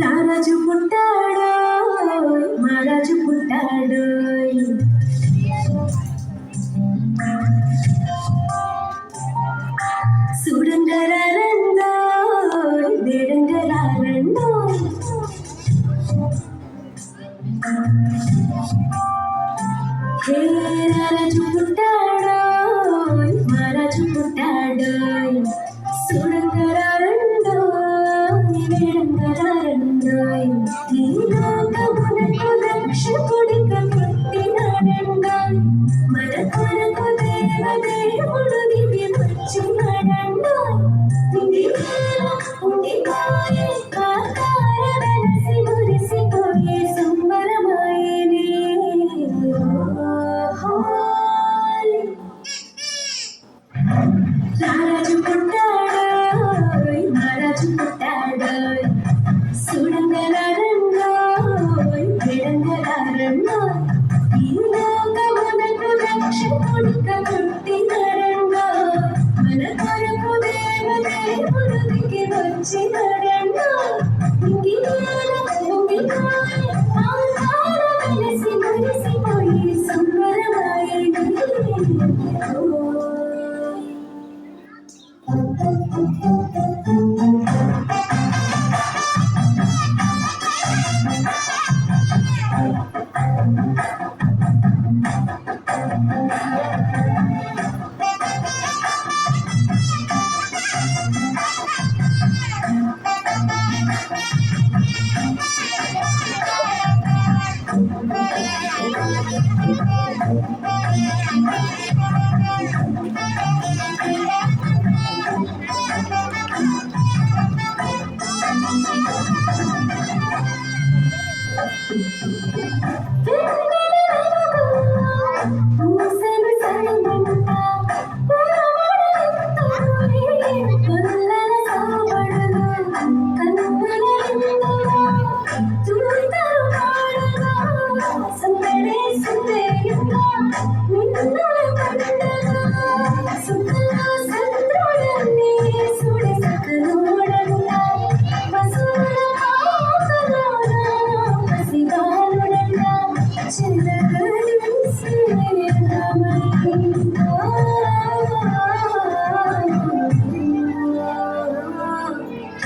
రారాజు పుట్టాడు మహారాజు పుట్టాడు చూడంగరారండో వేడంగరారండో రారాజు పుట్టాడు మహారాజు పుట్టాడు చూడంగరారండో వేడంగరారండో ఈ లోకమునకు రక్షకుడిగా పుట్టినాడండో మన కొరకు దేవదేవుడు దిగి వచ్చినాడండో ఉండిపోయే కాకార వెలసి మురిసిపోయే సంబరమాయనే రారాజు పుట్టాడు మహారాజు పుట్టాడు చూడంగరారండో వేడంగరారండో ఈ లోకమునకు రక్షకుడిగా పుట్టినాడండో మన కొరకు దేవదేవుడు దిగి వచ్చినాడండో ఉండిపోయే ఆకార వెలసి మురిసిపోయే సంబరమాయనే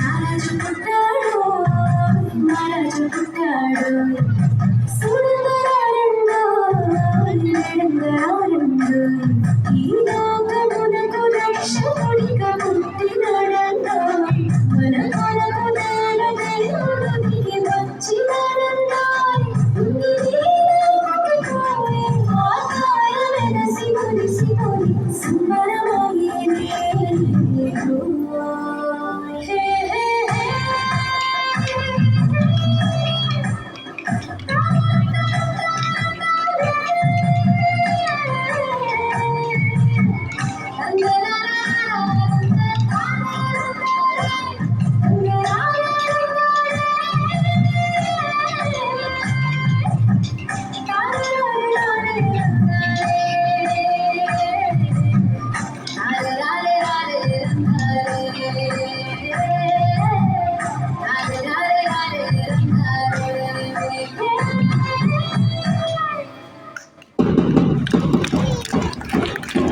రాజు పుట్టాడు మహారాజు పుట్టాడు